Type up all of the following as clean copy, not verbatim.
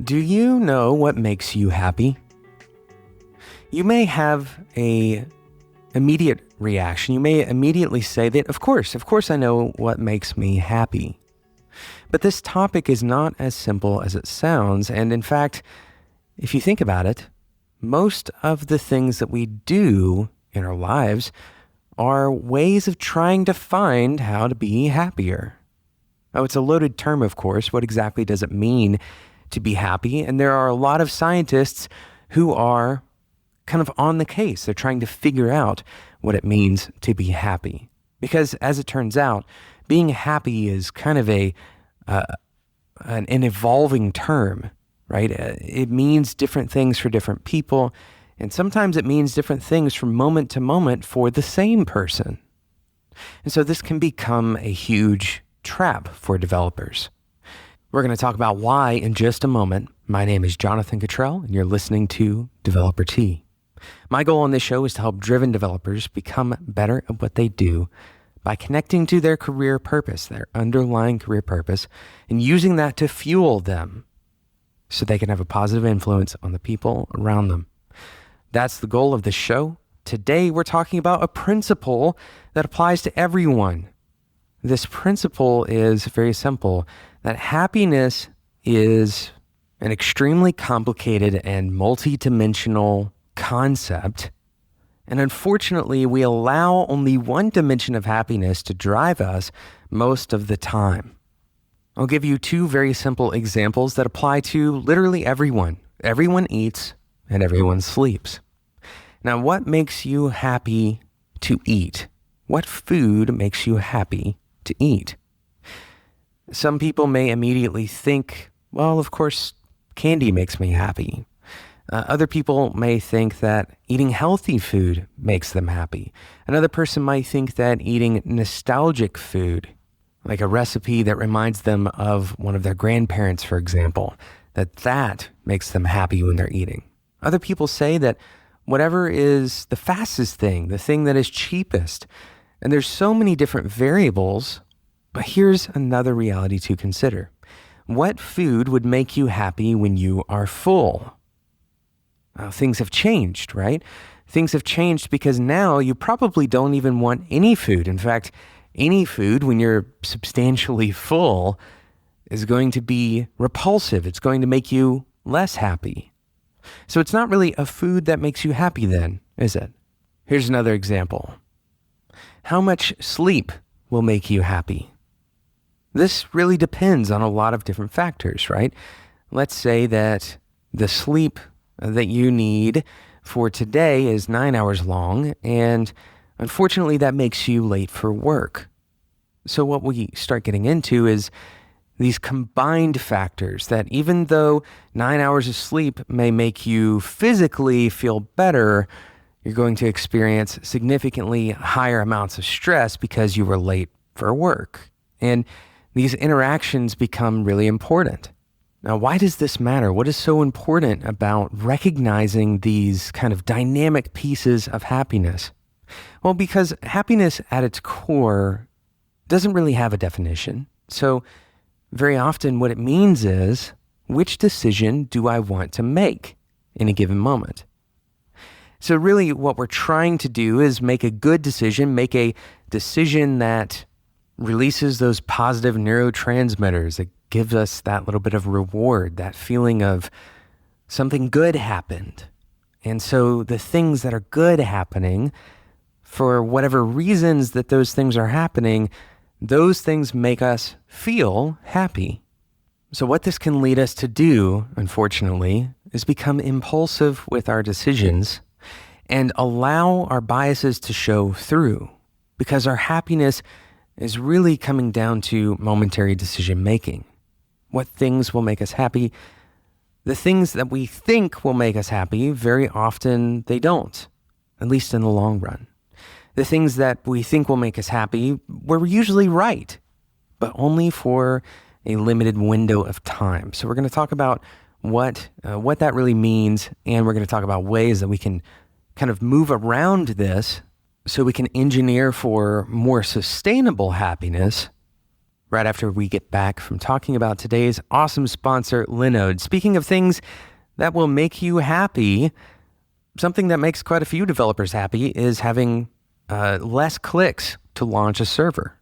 Do you know what makes you happy? You may have a immediate reaction. You may immediately say that, of course I know what makes me happy. But this topic is not as simple as it sounds. And in fact, if you think about it, most of the things that we do in our lives are ways of trying to find how to be happier. Oh, it's a loaded term, of course. What exactly does it mean to be happy? And there are a lot of scientists who are kind of on the case. They're trying to figure out what it means to be happy. Because as it turns out, being happy is kind of an evolving term, right? It means different things for different people. And sometimes it means different things from moment to moment for the same person. And so this can become a huge trap for developers. We're going to talk about why in just a moment. My name is Jonathan Cottrell, and you're listening to Developer Tea. My goal on this show is to help driven developers become better at what they do by connecting to their career purpose, their underlying career purpose, and using that to fuel them so they can have a positive influence on the people around them. That's the goal of this show. Today, we're talking about a principle that applies to everyone. This principle is very simple, that happiness is an extremely complicated and multidimensional concept. And unfortunately, we allow only one dimension of happiness to drive us most of the time. I'll give you two very simple examples that apply to literally everyone. Everyone eats and everyone sleeps. Now, what makes you happy to eat? What food makes you happy to eat? Some people may immediately think, well, of course, candy makes me happy. Other people may think that eating healthy food makes them happy. Another person might think that eating nostalgic food, like a recipe that reminds them of one of their grandparents, for example, that makes them happy when they're eating. Other people say that whatever is the fastest thing, the thing that is cheapest. And there's so many different variables, but here's another reality to consider. What food would make you happy when you are full? Things have changed, right? Things have changed because now you probably don't even want any food. In fact, any food when you're substantially full is going to be repulsive. It's going to make you less happy. So it's not really a food that makes you happy then, is it? Here's another example. How much sleep will make you happy? This really depends on a lot of different factors, right? Let's say that the sleep that you need for today is 9 hours long, and unfortunately that makes you late for work. So what we start getting into is these combined factors that even though 9 hours of sleep may make you physically feel better, you're going to experience significantly higher amounts of stress because you were late for work. And these interactions become really important. Now, why does this matter? What is so important about recognizing these kind of dynamic pieces of happiness? Well, because happiness at its core doesn't really have a definition. So very often what it means is, which decision do I want to make in a given moment? So really what we're trying to do is make a good decision, make a decision that releases those positive neurotransmitters that gives us that little bit of reward, that feeling of something good happened. And so the things that are good happening, for whatever reasons that those things are happening, those things make us feel happy. So what this can lead us to do, unfortunately, is become impulsive with our decisions and allow our biases to show through, because our happiness is really coming down to momentary decision making. What things will make us happy? The things that we think will make us happy, very often they don't, at least in the long run. The things that we think will make us happy, we're usually right, but only for a limited window of time. So we're going to talk about what that really means, and we're going to talk about ways that we can kind of move around this so we can engineer for more sustainable happiness right after we get back from talking about today's awesome sponsor, Linode. Speaking of things that will make you happy, something that makes quite a few developers happy is having less clicks to launch a server.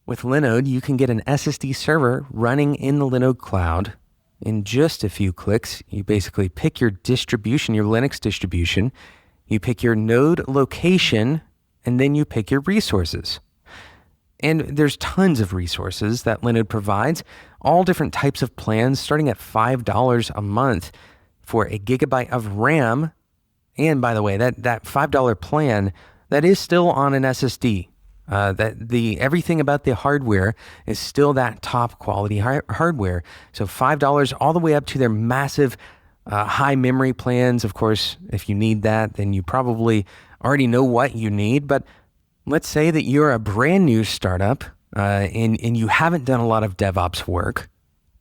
With Linode, you can get an SSD server running in the Linode cloud in just a few clicks. You basically pick your distribution, your Linux distribution, you pick your node location, and then you pick your resources. And there's tons of resources that Linode provides, all different types of plans, starting at $5 a month for a gigabyte of RAM. And by the way, that $5 plan, that is still on an SSD. Everything about the hardware is still that top quality hardware. So $5 all the way up to their massive high memory plans. Of course, if you need that, then you probably already know what you need. But let's say that you're a brand new startup and you haven't done a lot of DevOps work,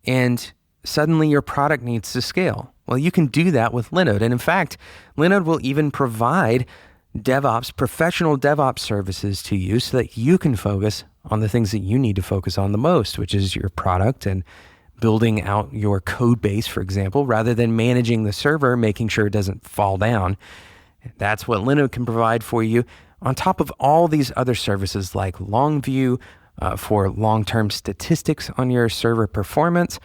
and suddenly your product needs to scale. Well, you can do that with Linode. And in fact, Linode will even provide professional DevOps services to you so that you can focus on the things that you need to focus on the most, which is your product and building out your code base, for example, rather than managing the server, making sure it doesn't fall down. That's what Linode can provide for you, on top of all these other services like Longview for long-term statistics on your server performance,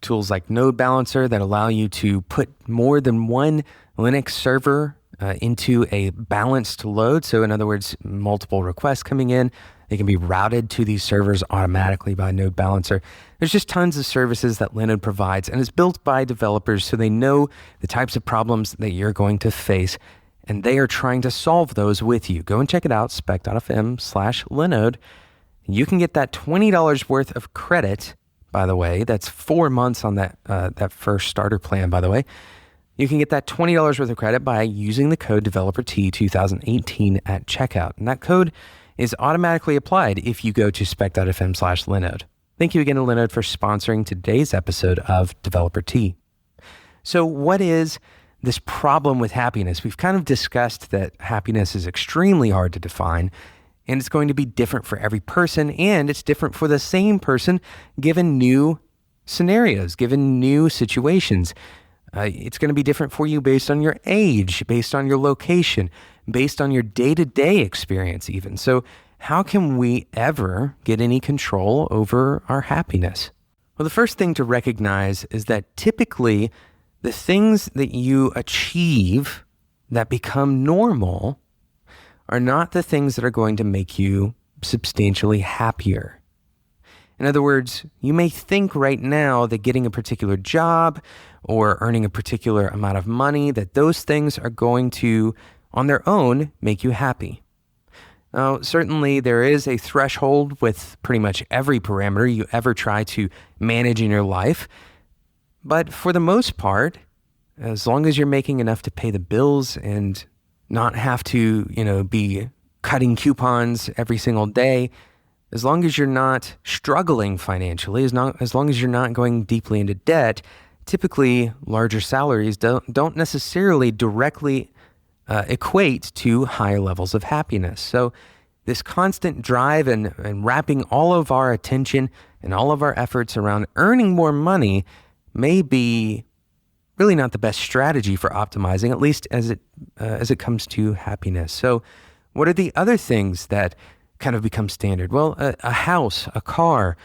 tools like Node Balancer that allow you to put more than one Linux server into a balanced load. So in other words, multiple requests coming in, they can be routed to these servers automatically by Node Balancer. There's just tons of services that Linode provides, and it's built by developers so they know the types of problems that you're going to face, and they are trying to solve those with you. Go and check it out, spec.fm/Linode. You can get that $20 worth of credit, by the way. That's 4 months on that first starter plan, by the way. You can get that $20 worth of credit by using the code DeveloperT2018 at checkout. And that code is automatically applied if you go to spec.fm/Linode. Thank you again to Linode for sponsoring today's episode of Developer T. So what is this problem with happiness? We've kind of discussed that happiness is extremely hard to define, and it's going to be different for every person, and it's different for the same person given new scenarios, given new situations. It's going to be different for you based on your age, based on your location, based on your day-to-day experience even. So how can we ever get any control over our happiness? Well, the first thing to recognize is that typically the things that you achieve that become normal are not the things that are going to make you substantially happier. In other words, you may think right now that getting a particular job or earning a particular amount of money, that those things are going to, on their own, make you happy. Now, certainly there is a threshold with pretty much every parameter you ever try to manage in your life. But for the most part, as long as you're making enough to pay the bills and not have to, be cutting coupons every single day, as long as you're not struggling financially, as long as you're not going deeply into debt, typically larger salaries don't necessarily directly equate to higher levels of happiness. So this constant drive and wrapping all of our attention and all of our efforts around earning more money may be really not the best strategy for optimizing, at least as it comes to happiness. So what are the other things that kind of become standard? Well, a house, a car,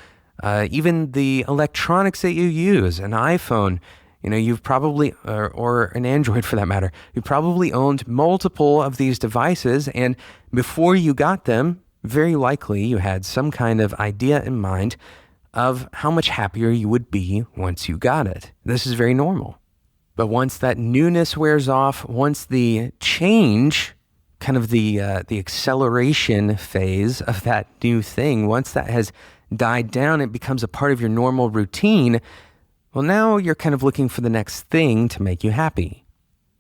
even the electronics that you use, an iPhone, you've probably, or an Android for that matter, you probably owned multiple of these devices, and before you got them, very likely you had some kind of idea in mind of how much happier you would be once you got it. This is very normal. But once that newness wears off, once the change, kind of the acceleration phase of that new thing, once that has died down, it becomes a part of your normal routine. Well, now you're kind of looking for the next thing to make you happy.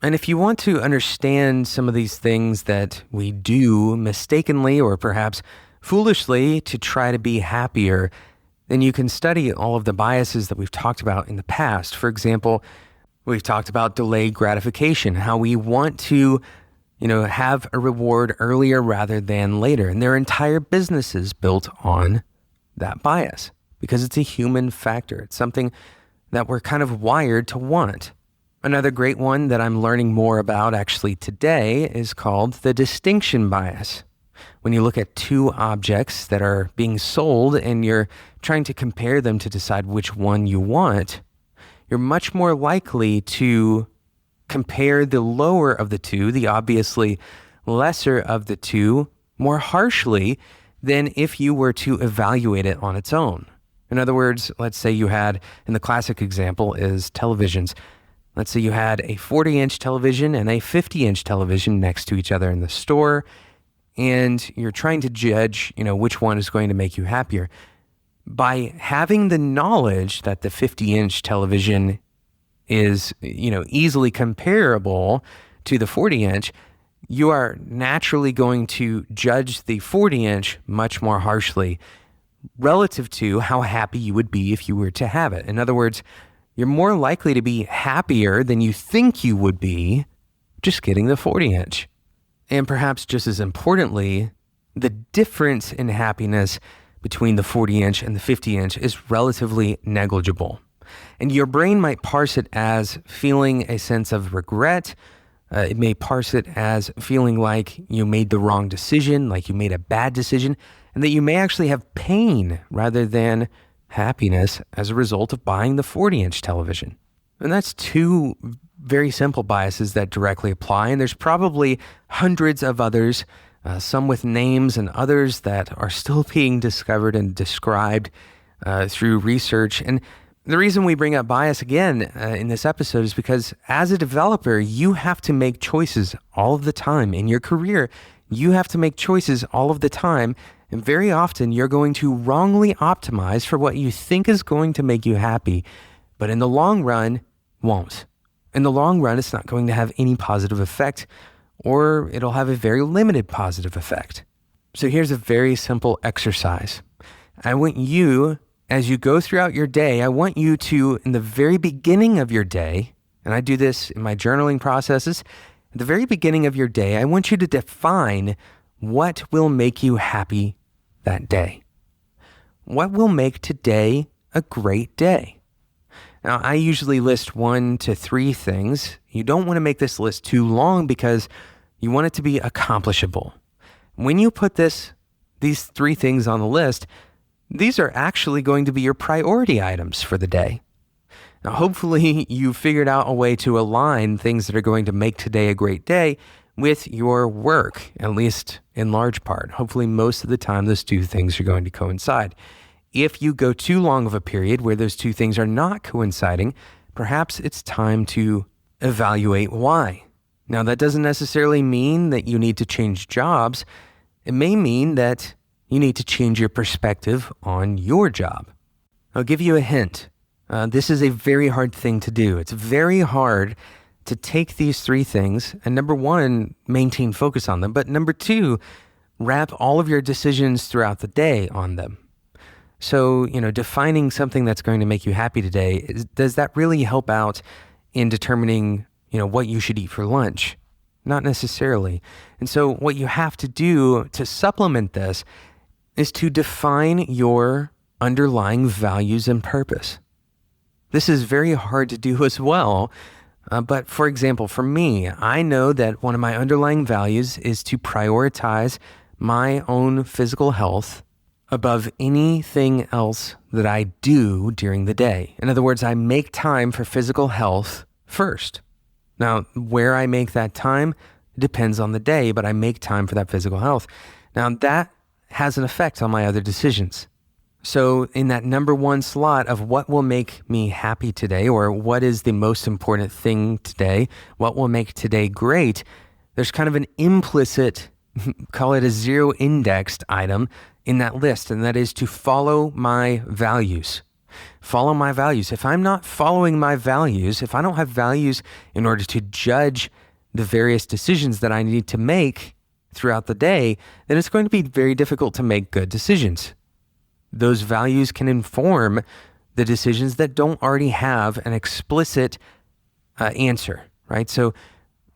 And if you want to understand some of these things that we do mistakenly or perhaps foolishly to try to be happier, then you can study all of the biases that we've talked about in the past. For example, we've talked about delayed gratification, how we want to have a reward earlier rather than later. And there are entire businesses built on that bias. because it's a human factor. It's something that we're kind of wired to want. Another great one that I'm learning more about actually today is called the distinction bias. When you look at two objects that are being sold and you're trying to compare them to decide which one you want, you're much more likely to compare the lower of the two, the obviously lesser of the two, more harshly than if you were to evaluate it on its own. In other words, let's say you had, and the classic example is televisions. Let's say you had a 40-inch television and a 50-inch television next to each other in the store, and you're trying to judge, which one is going to make you happier. By having the knowledge that the 50-inch television is, easily comparable to the 40-inch, you are naturally going to judge the 40-inch much more harshly relative to how happy you would be if you were to have it. In other words, you're more likely to be happier than you think you would be just getting the 40-inch. And perhaps just as importantly, the difference in happiness between the 40-inch and the 50-inch is relatively negligible. And your brain might parse it as feeling a sense of regret. It may parse it as feeling like you made the wrong decision, like you made a bad decision, and that you may actually have pain rather than happiness as a result of buying the 40-inch television. And that's two very simple biases that directly apply, and there's probably hundreds of others, some with names and others that are still being discovered and described through research. And the reason we bring up bias again in this episode is because as a developer, you have to make choices all of the time. In your career, you have to make choices all of the time. And very often you're going to wrongly optimize for what you think is going to make you happy, but in the long run, won't. In the long run, it's not going to have any positive effect, or it'll have a very limited positive effect. So here's a very simple exercise. I want you, as you go throughout your day, I want you to, in the very beginning of your day, and I do this in my journaling processes, at the very beginning of your day, I want you to define what will make you happy that day. What will make today a great day? Now, I usually list 1 to 3 things. You don't want to make this list too long because you want it to be accomplishable. When you put these 3 things on the list, these are actually going to be your priority items for the day. Now, hopefully you figured out a way to align things that are going to make today a great day with your work, at least in large part. Hopefully most of the time those 2 things are going to coincide. If you go too long of a period where those 2 things are not coinciding, perhaps it's time to evaluate why. Now, that doesn't necessarily mean that you need to change jobs. It may mean that you need to change your perspective on your job. I'll give you a hint. This is a very hard thing to do. It's very hard to take these 3 things and, number 1, maintain focus on them, but number 2, wrap all of your decisions throughout the day on them. So, defining something that's going to make you happy today, does that really help out in determining, what you should eat for lunch? Not necessarily. And so what you have to do to supplement this is to define your underlying values and purpose. This is very hard to do as well. But for example, for me, I know that one of my underlying values is to prioritize my own physical health above anything else that I do during the day. In other words, I make time for physical health first. Now, where I make that time depends on the day, but I make time for that physical health. Now, that has an effect on my other decisions. So in that number 1 slot of what will make me happy today, or what is the most important thing today, what will make today great, there's kind of an implicit, call it a 0 indexed item in that list, and that is to follow my values. Follow my values. If I'm not following my values, if I don't have values in order to judge the various decisions that I need to make throughout the day, then it's going to be very difficult to make good decisions. Those values can inform the decisions that don't already have an explicit answer, right? So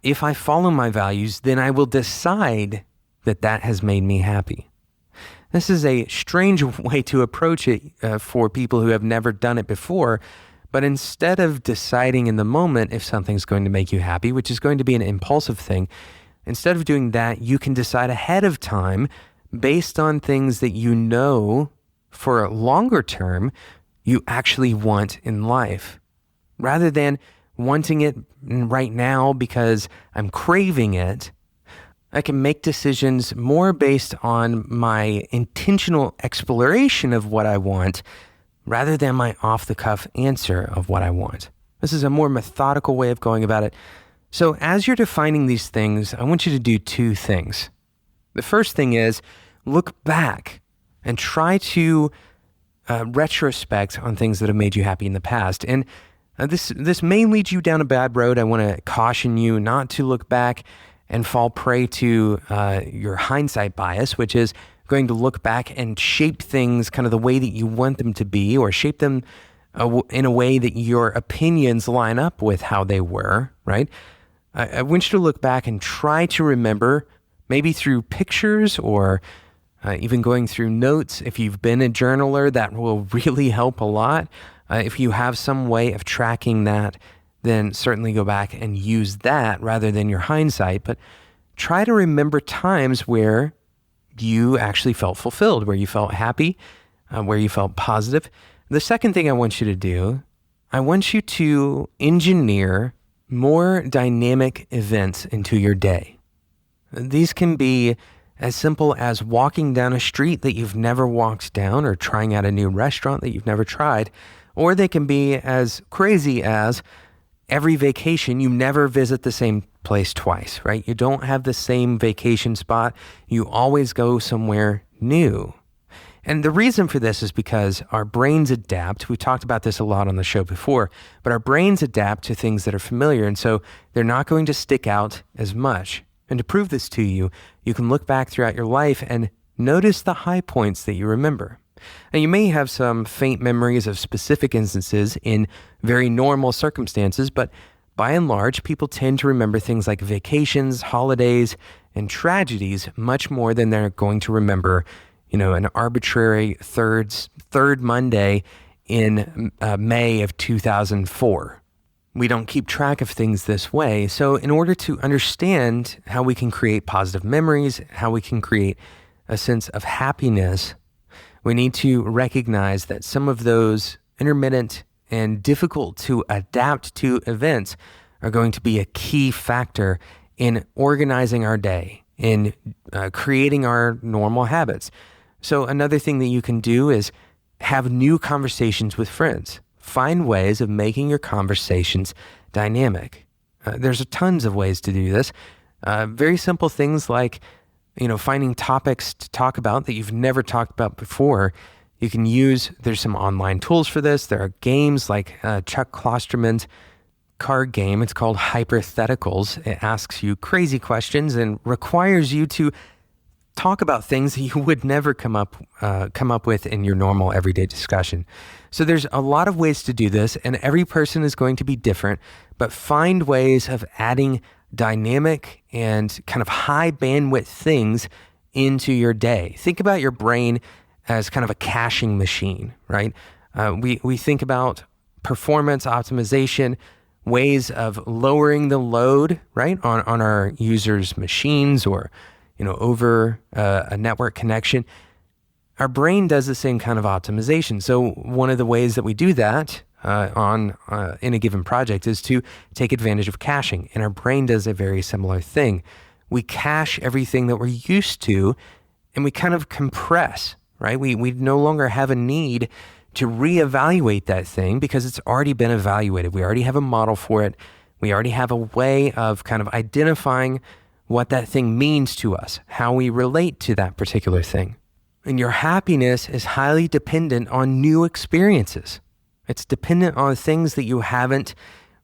if I follow my values, then I will decide that has made me happy. This is a strange way to approach it for people who have never done it before. But instead of deciding in the moment if something's going to make you happy, which is going to be an impulsive thing, instead of doing that, you can decide ahead of time based on things that you know for a longer term you actually want in life. Rather than wanting it right now because I'm craving it, I can make decisions more based on my intentional exploration of what I want rather than my off-the-cuff answer of what I want. This is a more methodical way of going about it. So as you're defining these things, I want you to do two things. The first thing is look back and try to retrospect on things that have made you happy in the past. And this may lead you down a bad road. I want to caution you not to look back and fall prey to your hindsight bias, which is going to look back and shape things kind of the way that you want them to be, or shape them in a way that your opinions line up with how they were, right? I want you to look back and try to remember, maybe through pictures or even going through notes. If you've been a journaler, that will really help a lot. If you have some way of tracking that, then certainly go back and use that rather than your hindsight. But try to remember times where you actually felt fulfilled, where you felt happy, where you felt positive. The second thing I want you to do, I want you to engineer more dynamic events into your day. These can be as simple as walking down a street that you've never walked down, or trying out a new restaurant that you've never tried, or they can be as crazy as every vacation, you never visit the same place twice, right? You don't have the same vacation spot. You always go somewhere new. And the reason for this is because our brains adapt. We talked about this a lot on the show before, but our brains adapt to things that are familiar. And so they're not going to stick out as much. And to prove this to you, you can look back throughout your life and notice the high points that you remember. And you may have some faint memories of specific instances in very normal circumstances, but by and large, people tend to remember things like vacations, holidays, and tragedies much more than they're going to remember, an arbitrary third Monday in May of 2004. We don't keep track of things this way. So in order to understand how we can create positive memories, how we can create a sense of happiness, we need to recognize that some of those intermittent and difficult to adapt to events are going to be a key factor in organizing our day, in creating our normal habits. So another thing that you can do is have new conversations with friends. Find ways of making your conversations dynamic. There's tons of ways to do this. Very simple things like finding topics to talk about that you've never talked about before. You can there's some online tools for this. There are games like Chuck Klosterman's card game. It's called Hypotheticals. It asks you crazy questions and requires you to talk about things that you would never come up with in your normal everyday discussion. So there's a lot of ways to do this, and every person is going to be different, but find ways of adding dynamic and kind of high bandwidth things into your day. Think about your brain as kind of a caching machine, right? We think about performance optimization, ways of lowering the load, right, on our users' machines or over a network connection. Our brain does the same kind of optimization. So one of the ways that we do that in a given project is to take advantage of caching. And our brain does a very similar thing. We cache everything that we're used to, and we kind of compress, right? We no longer have a need to reevaluate that thing because it's already been evaluated. We already have a model for it. We already have a way of kind of identifying what that thing means to us, how we relate to that particular thing. And your happiness is highly dependent on new experiences. It's dependent on things that you haven't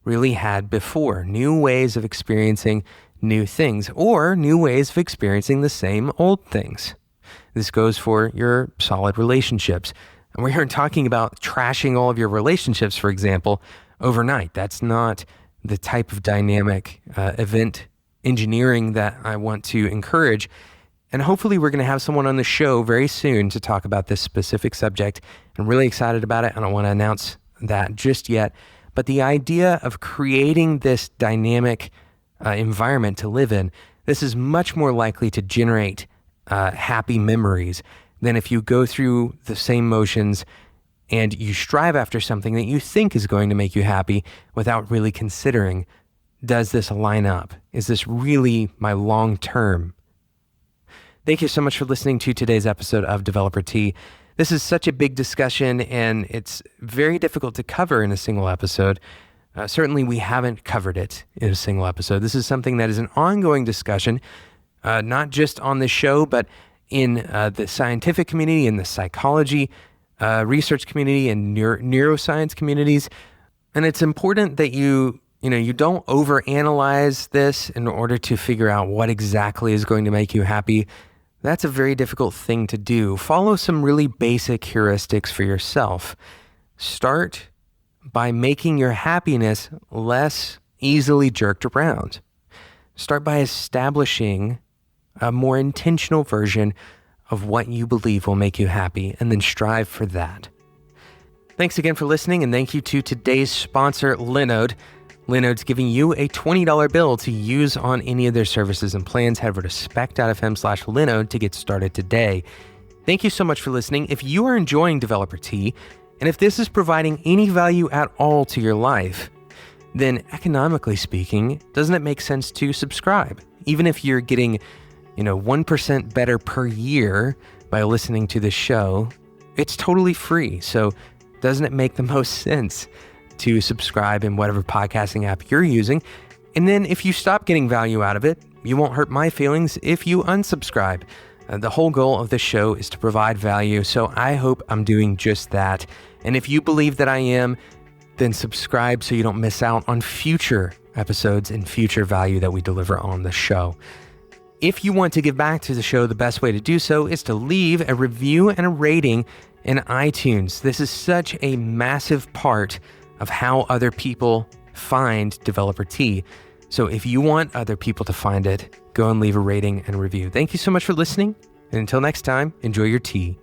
really had before, new ways of experiencing new things, or new ways of experiencing the same old things. This goes for your solid relationships. And we aren't talking about trashing all of your relationships, for example, overnight. That's not the type of dynamic event engineering that I want to encourage. And hopefully we're going to have someone on the show very soon to talk about this specific subject. I'm really excited about it. I don't want to announce that just yet. But the idea of creating this dynamic environment to live in, this is much more likely to generate happy memories than if you go through the same motions and you strive after something that you think is going to make you happy without really considering, does this line up? Is this really my long term? Thank you so much for listening to today's episode of Developer Tea. This is such a big discussion, and it's very difficult to cover in a single episode. Certainly, we haven't covered it in a single episode. This is something that is an ongoing discussion, not just on this show, but in the scientific community, in the psychology research community, and neuroscience communities. And it's important that you don't overanalyze this in order to figure out what exactly is going to make you happy. That's a very difficult thing to do. Follow some really basic heuristics for yourself. Start by making your happiness less easily jerked around. Start by establishing a more intentional version of what you believe will make you happy, and then strive for that. Thanks again for listening, and thank you to today's sponsor, Linode. Linode's giving you a $20 bill to use on any of their services and plans. Head over to spec.fm/Linode to get started today. Thank you so much for listening. If you are enjoying Developer Tea, and if this is providing any value at all to your life, then economically speaking, doesn't it make sense to subscribe? Even if you're getting 1% better per year by listening to this show, it's totally free. So doesn't it make the most sense to subscribe in whatever podcasting app you're using? And then if you stop getting value out of it, you won't hurt my feelings if you unsubscribe. The whole goal of this show is to provide value, so I hope I'm doing just that. And if you believe that I am, then subscribe so you don't miss out on future episodes and future value that we deliver on the show. If you want to give back to the show, the best way to do so is to leave a review and a rating in iTunes. This is such a massive part of how other people find Developer Tea. So if you want other people to find it, go and leave a rating and review. Thank you so much for listening. And until next time, enjoy your tea.